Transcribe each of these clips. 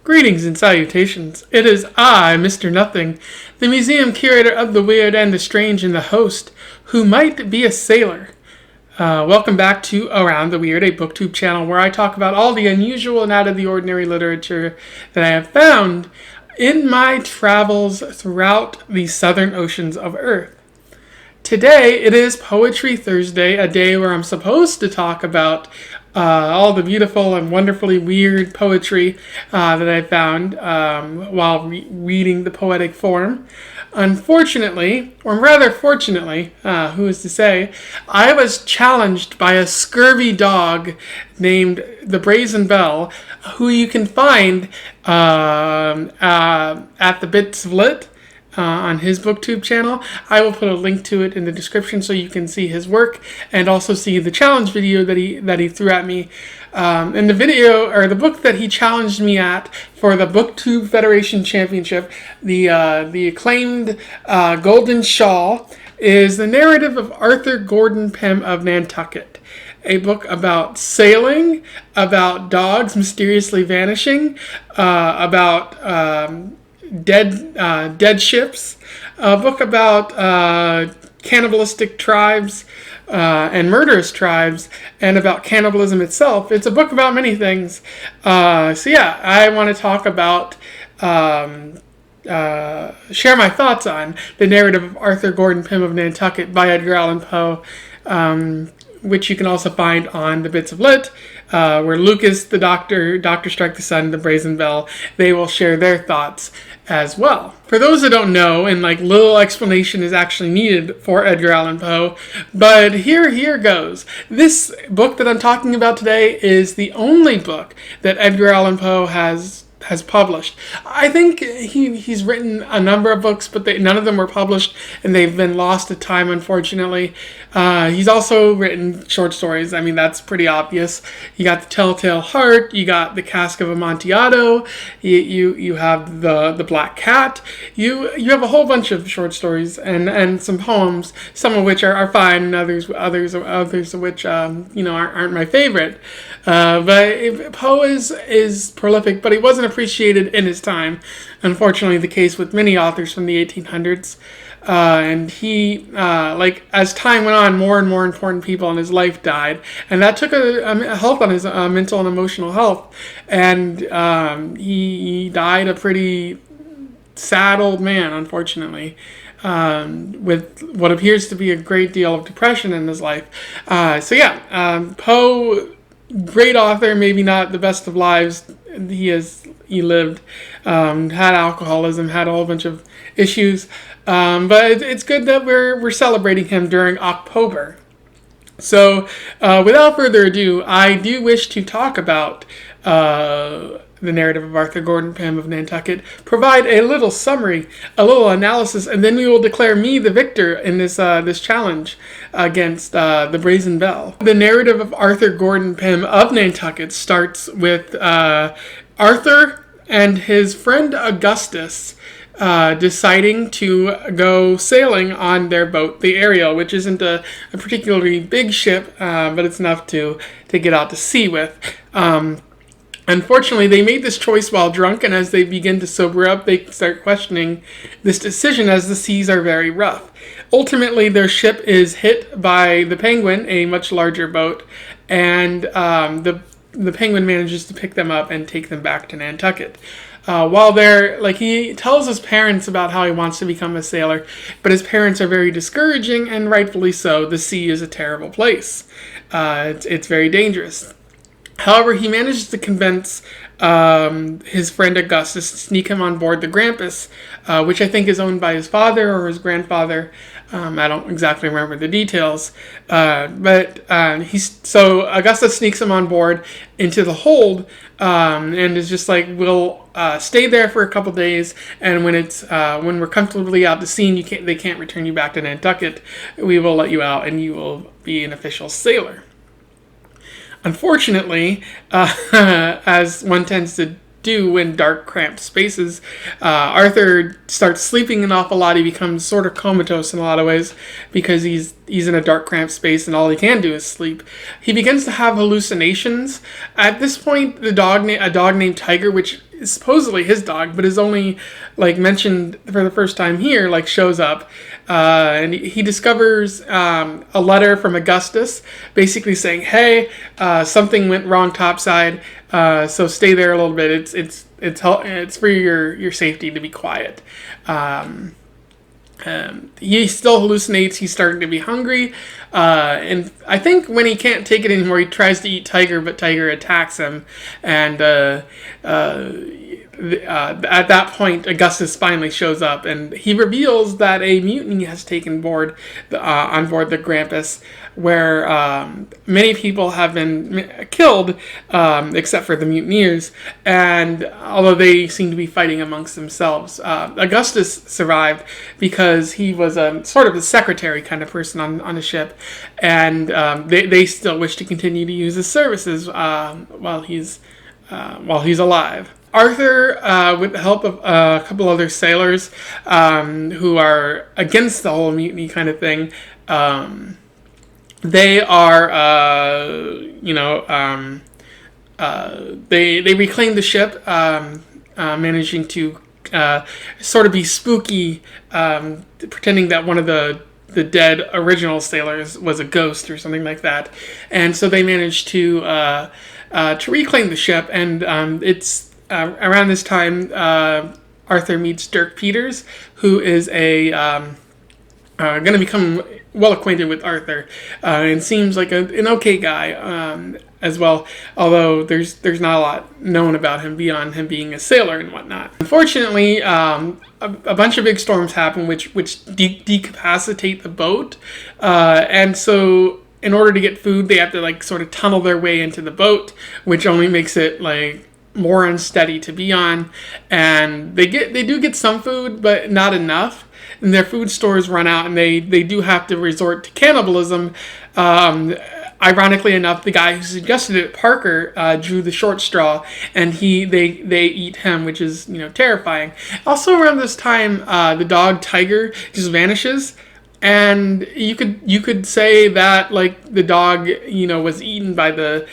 Greetings and salutations. It is I, Mr. Nothing, the museum curator of the weird and the strange and the host who might be a sailor. Welcome back to Around the Weird, a Booktube channel where I talk about all the unusual and out of the ordinary literature that I have found in my travels throughout the southern oceans of Earth. Today, it is Poetry Thursday, a day where I'm supposed to talk about all the beautiful and wonderfully weird poetry that I found while reading the poetic form. Unfortunately, or rather fortunately, who is to say, I was challenged by a scurvy dog named the Brazen Bell, who you can find at the Bits of Lit. On his Booktube channel. I will put a link to it in the description so you can see his work and also see the challenge video that he threw at me. In the video, or the book that he challenged me at for the Booktube Federation Championship, the acclaimed Golden Shawl, is the narrative of Arthur Gordon Pym of Nantucket. A book about sailing, about dogs mysteriously vanishing, about dead ships, a book about cannibalistic tribes and murderous tribes, and about cannibalism itself. It's a book about many things. So yeah, I want to talk about, share my thoughts on the narrative of Arthur Gordon Pym of Nantucket by Edgar Allan Poe, which you can also find on the Bits of Lit, where Lucas, the Dr. Strike the Sun, the Brazen Bell, they will share their thoughts as well. For those that don't know, and little explanation is actually needed for Edgar Allan Poe, but here goes. This book that I'm talking about today is the only book that Edgar Allan Poe has published. I think he's written a number of books, but none of them were published, and they've been lost to time, unfortunately. He's also written short stories. I mean, that's pretty obvious. You got The Telltale Heart, you got The Cask of Amontillado, you have the Black Cat, you have a whole bunch of short stories and some poems, some of which are fine, and others of which aren't my favorite. But Poe is prolific, but he wasn't appreciated in his time. Unfortunately, the case with many authors from the 1800s. And he, as time went on, more and more important people in his life died, and that took a health on his mental and emotional health. And he died a pretty sad old man, unfortunately, with what appears to be a great deal of depression in his life. Poe, great author, maybe not the best of lives he lived, had alcoholism, had a whole bunch of issues, but it's good that we're celebrating him during Ocpoeber. So without further ado, I do wish to talk about the narrative of Arthur Gordon Pym of Nantucket, provide a little summary, a little analysis, and then we will declare me the victor in this challenge against the Brazen Bell. The narrative of Arthur Gordon Pym of Nantucket starts with Arthur and his friend Augustus deciding to go sailing on their boat, the Ariel, which isn't a particularly big ship, but it's enough to get out to sea with. Unfortunately, they made this choice while drunk, and as they begin to sober up, they start questioning this decision as the seas are very rough. Ultimately, their ship is hit by the Penguin, a much larger boat, and the Penguin manages to pick them up and take them back to Nantucket. While they're, he tells his parents about how he wants to become a sailor, but his parents are very discouraging, and rightfully so. The sea is a terrible place. It's very dangerous. However, he manages to convince his friend Augustus to sneak him on board the Grampus, which I think is owned by his father or his grandfather. I don't exactly remember the details, but Augustus sneaks him on board into the hold, and is just we'll stay there for a couple days, and when we're comfortably out to sea, they can't return you back to Nantucket. We will let you out, and you will be an official sailor. Unfortunately, as one tends to do in dark, cramped spaces. Arthur starts sleeping an awful lot. He becomes sort of comatose in a lot of ways because he's in a dark, cramped space and all he can do is sleep. He begins to have hallucinations. At this point, a dog named Tiger, which is supposedly his dog, but is only like mentioned for the first time here, like shows up. And he discovers a letter from Augustus basically saying, hey, something went wrong topside, so stay there a little bit. It's for your safety to be quiet. He still hallucinates. He's starting to be hungry. And I think when he can't take it anymore, he tries to eat Tiger, but Tiger attacks him. And at that point, Augustus finally shows up, and he reveals that a mutiny has taken on board the Grampus, where many people have been killed, except for the mutineers, and although they seem to be fighting amongst themselves. Augustus survived because he was sort of a secretary kind of person on the ship, and they still wish to continue to use his services while he's alive. Arthur, with the help of a couple other sailors who are against the whole mutiny kind of thing, they are, they reclaim the ship, managing to sort of be spooky, pretending that one of the dead original sailors was a ghost or something like that, and so they managed to reclaim the ship, and it's around this time Arthur meets Dirk Peters, who is going to become well acquainted with Arthur, and seems like an okay guy as well, although there's not a lot known about him beyond him being a sailor and whatnot. Unfortunately, a bunch of big storms happen which decapacitate the boat, and so in order to get food, they have to like sort of tunnel their way into the boat, which only makes it like more unsteady to be on. And they do get some food, but not enough, and their food stores run out, and they do have to resort to cannibalism. Ironically enough, the guy who suggested it, Parker, drew the short straw, and they eat him, which is terrifying. Also around this time, the dog Tiger just vanishes. And you could say that like the dog was eaten by the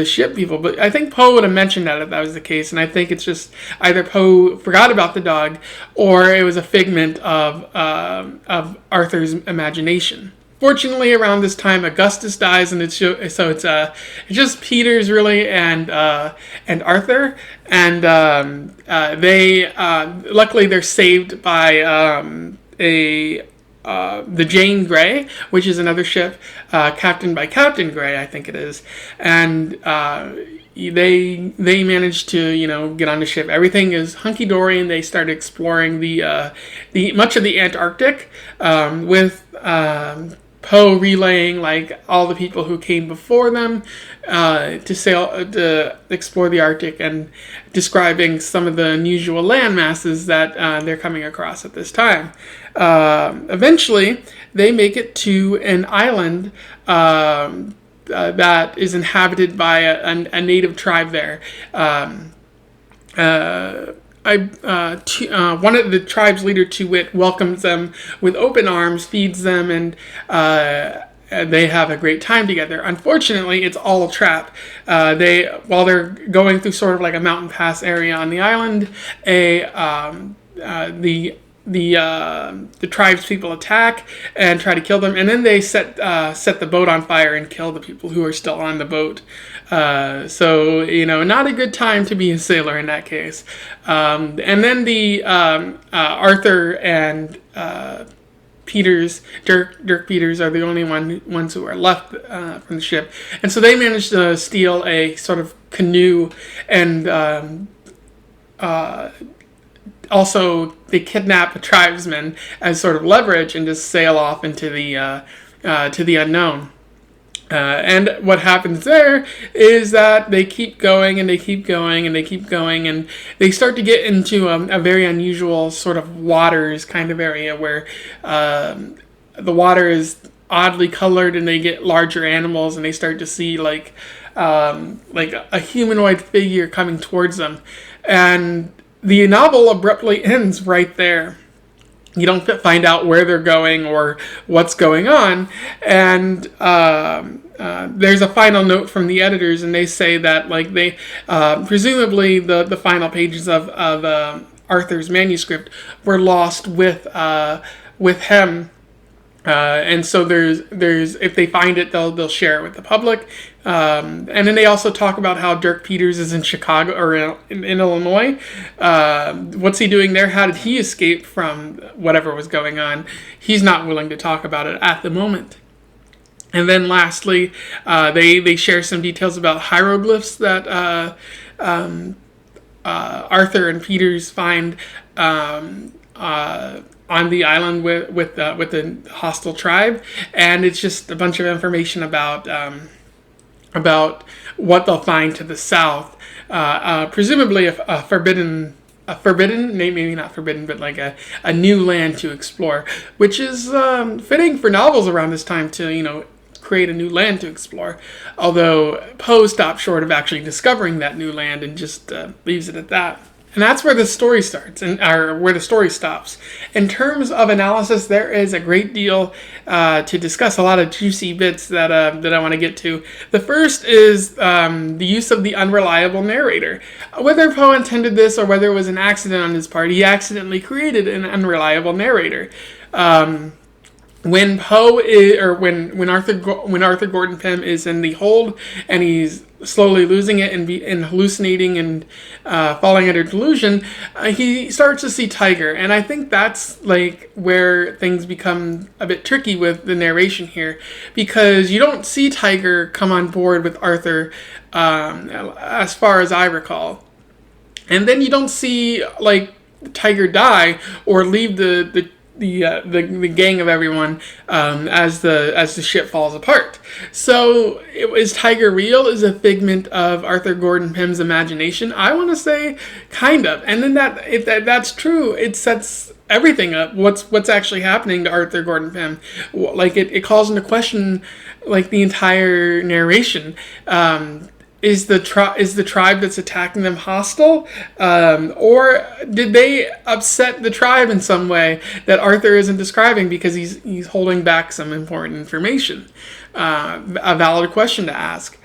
ship people, but I think Poe would have mentioned that if that was the case, and I think it's just either Poe forgot about the dog or it was a figment of Arthur's imagination. Fortunately, around this time, Augustus dies, and it's just Peters really and Arthur, and luckily they're saved by the Jane Grey, which is another ship captained by Captain Grey, I think it is, and they manage to get on the ship. Everything is hunky dory, and they start exploring the much of the Antarctic, with Poe relaying like all the people who came before them to explore the Arctic, and describing some of the unusual land masses that they're coming across at this time. Eventually, they make it to an island that is inhabited by a native tribe there. One of the tribe's leader, To Wit, welcomes them with open arms, feeds them, and they have a great time together. Unfortunately, it's all a trap. While they're going through sort of like a mountain pass area on the island, the tribe's people attack and try to kill them, and then they set the boat on fire and kill the people who are still on the boat. So not a good time to be a sailor in that case. And then the Arthur and Dirk Peters are the only ones who are left from the ship, and so they managed to steal a sort of canoe, and also they kidnap a tribesman as sort of leverage and just sail off into the unknown. And what happens there is that they keep going, and they keep going, and they keep going, and they start to get into a very unusual sort of waters kind of area where the water is oddly colored, and they get larger animals, and they start to see like like a humanoid figure coming towards them. And the novel abruptly ends right there. You don't find out where they're going or what's going on. And there's a final note from the editors, and they say that like they presumably the final pages of Arthur's manuscript were lost with him. And so there's if they find it, they'll share it with the public. And then they also talk about how Dirk Peters is in Chicago or in Illinois. What's he doing there? How did he escape from whatever was going on? He's not willing to talk about it at the moment. And then lastly, they share some details about hieroglyphs that Arthur and Peters find on the island with the hostile tribe, and it's just a bunch of information about what they'll find to the south, presumably a forbidden, maybe not forbidden, but like a new land to explore, which is fitting for novels around this time to create a new land to explore. Although Poe stopped short of actually discovering that new land and just leaves it at that. And that's where the story starts, or where the story stops. In terms of analysis, there is a great deal to discuss, a lot of juicy bits that I want to get to. The first is the use of the unreliable narrator. Whether Poe intended this or whether it was an accident on his part, he accidentally created an unreliable narrator. When Poe is, or when Arthur Gordon Pym is in the hold and he's slowly losing it and hallucinating and falling under delusion, he starts to see Tiger, and I think that's like where things become a bit tricky with the narration here, because you don't see Tiger come on board with Arthur, as far as I recall, and then you don't see like Tiger die or leave the gang of everyone as the ship falls apart. So is Tiger real? Is a figment of Arthur Gordon Pym's imagination? I want to say kind of. And then if that's true, it sets everything up. What's actually happening to Arthur Gordon Pym? Like it calls into question like the entire narration. Is the tribe that's attacking them hostile? Or did they upset the tribe in some way that Arthur isn't describing because he's holding back some important information? A valid question to ask.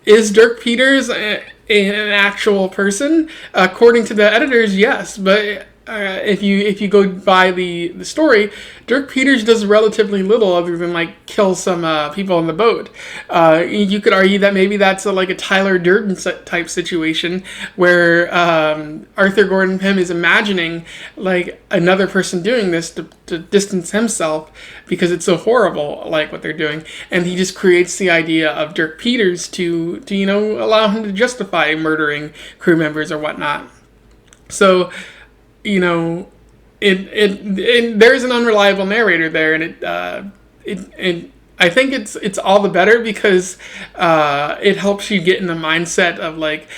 Is Dirk Peters an actual person? According to the editors, yes, but if you go by the story, Dirk Peters does relatively little other than like kill some people on the boat. You could argue that maybe that's like a Tyler Durden type situation where Arthur Gordon Pym is imagining like another person doing this to distance himself because it's so horrible, like what they're doing, and he just creates the idea of Dirk Peters to allow him to justify murdering crew members or whatnot. So there's an unreliable narrator there, and I think it's all the better because it helps you get in the mindset of like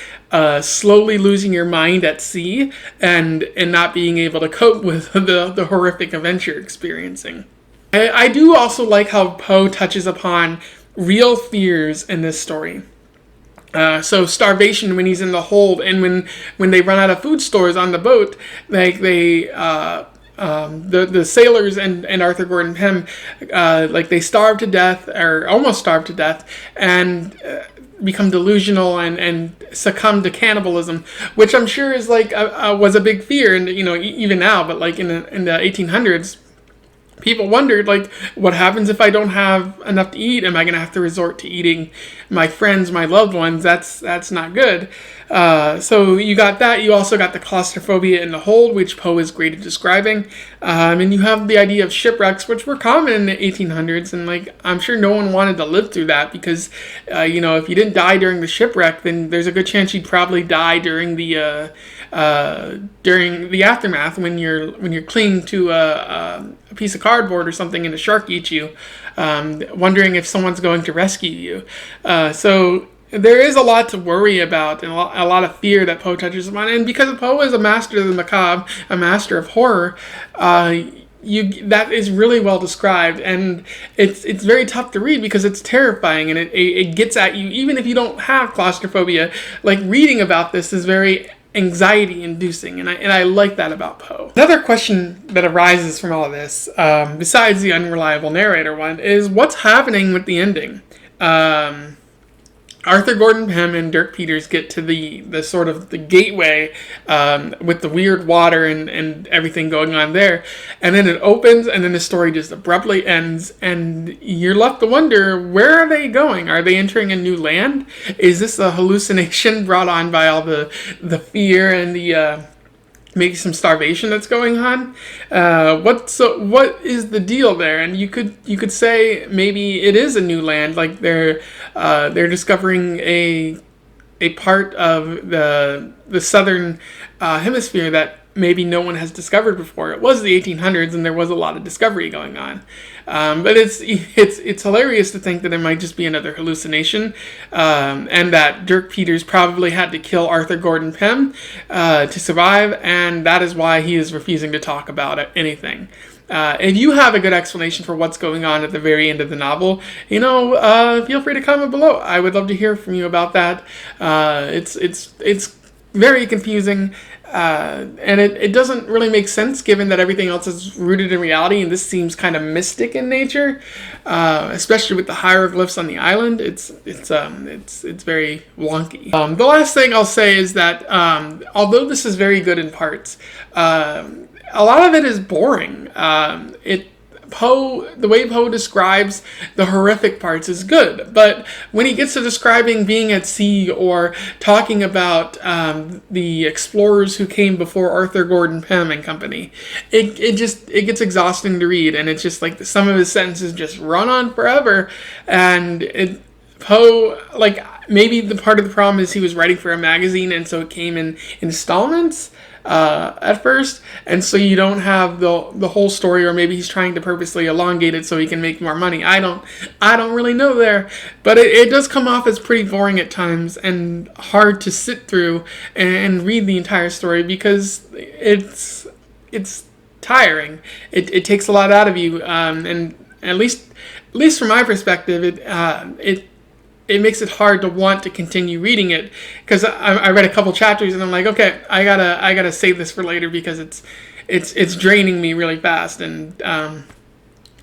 slowly losing your mind at sea and not being able to cope with the horrific events you're experiencing. I do also like how Poe touches upon real fears in this story. So starvation when he's in the hold, and when they run out of food stores on the boat, like the sailors and Arthur Gordon Pym, like they starve to death or almost starve to death, and become delusional and succumb to cannibalism, which I'm sure is like was a big fear, and even now, but like in the 1800s. People wondered, like, what happens if I don't have enough to eat? Am I going to have to resort to eating my friends, my loved ones? That's not good. So you got that. You also got the claustrophobia in the hold, which Poe is great at describing. And you have the idea of shipwrecks, which were common in the 1800s. And, like, I'm sure no one wanted to live through that because, if you didn't die during the shipwreck, then there's a good chance you'd probably die during the aftermath when you're clinging to a piece of cardboard or something and a shark eats you, wondering if someone's going to rescue you. So there is a lot to worry about and a lot of fear that Poe touches upon. And because Poe is a master of the macabre, a master of horror, that is really well described, and it's very tough to read because it's terrifying, and it gets at you even if you don't have claustrophobia. Like, reading about this is very anxiety inducing, and I like that about Poe. Another question that arises from all of this, besides the unreliable narrator one, is what's happening with the ending. Arthur Gordon Pym and Dirk Peters get to the sort of the gateway with the weird water and everything going on there, and then it opens, and then the story just abruptly ends, and you're left to wonder, where are they going? Are they entering a new land? Is this a hallucination brought on by all the fear and the maybe some starvation that's going on? What is the deal there? And you could say maybe it is a new land, like they're discovering a part of the southern hemisphere that maybe no one has discovered before. It was the 1800s, and there was a lot of discovery going on. But it's hilarious to think that it might just be another hallucination, and that Dirk Peters probably had to kill Arthur Gordon Pym to survive, and that is why he is refusing to talk about anything. If you have a good explanation for what's going on at the very end of the novel, feel free to comment below. I would love to hear from you about that. It's very confusing. And it doesn't really make sense given that everything else is rooted in reality, and this seems kind of mystic in nature, especially with the hieroglyphs on the island. It's very wonky. The last thing I'll say is that although this is very good in parts, a lot of it is boring. The way Poe describes the horrific parts is good, but when he gets to describing being at sea or talking about the explorers who came before Arthur Gordon Pym and company, it gets exhausting to read, and it's just like some of his sentences just run on forever, and Poe, like, maybe the part of the problem is he was writing for a magazine, and so it came in installments at first, and so you don't have the whole story, or maybe he's trying to purposely elongate it so he can make more money. I don't really know there, but it does come off as pretty boring at times and hard to sit through and read the entire story because it's tiring. It takes a lot out of you, and at least from my perspective, it makes it hard to want to continue reading it, because I read a couple chapters and I'm like, okay, I gotta save this for later because it's draining me really fast, and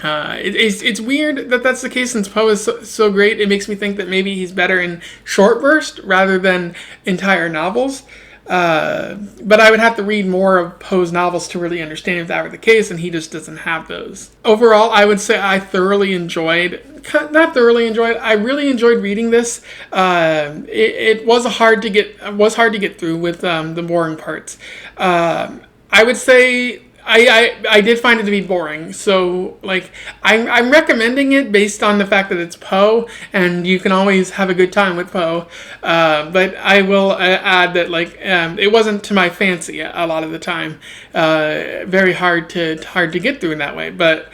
it's weird that that's the case since Poe is so great. It makes me think that maybe he's better in short burst rather than entire novels. But I would have to read more of Poe's novels to really understand if that were the case, and he just doesn't have those. Overall, I would say I really enjoyed reading this. It was hard to get through with the boring parts. I would say I did find it to be boring, so like I'm recommending it based on the fact that it's Poe, and you can always have a good time with Poe. But I will add that it wasn't to my fancy a lot of the time. Very hard to get through in that way. But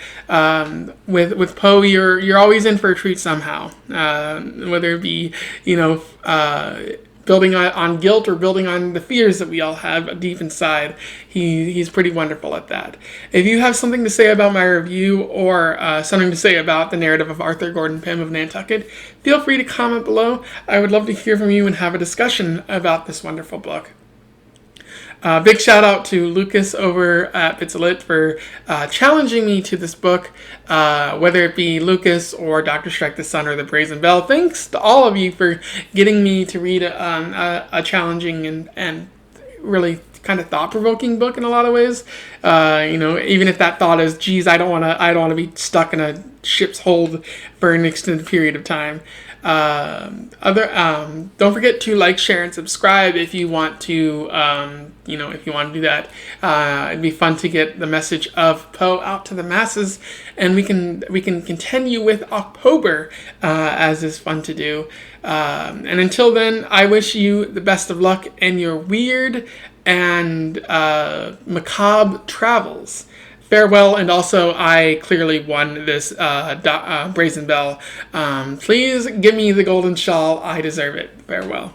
with Poe, you're always in for a treat somehow. Whether it be building on guilt or building on the fears that we all have deep inside. He's pretty wonderful at that. If you have something to say about my review, or something to say about the narrative of Arthur Gordon Pym of Nantucket, feel free to comment below. I would love to hear from you and have a discussion about this wonderful book. Big shout out to Lucas over at Bits of Lit for challenging me to this book, whether it be Lucas or Dr. Strike the Sun or the Brazen Bell. Thanks to all of you for getting me to read a challenging and really kind of thought-provoking book in a lot of ways. Even if that thought is, geez, I don't want to be stuck in a ship's hold for an extended period of time. Don't forget to like, share, and subscribe if you want to, if you want to do that. It'd be fun to get the message of Poe out to the masses, and we can continue with Ocpoeber, as is fun to do. And until then, I wish you the best of luck in your weird and macabre travels. Farewell, and also I clearly won this Brazen Bell. Please give me the golden shawl. I deserve it. Farewell.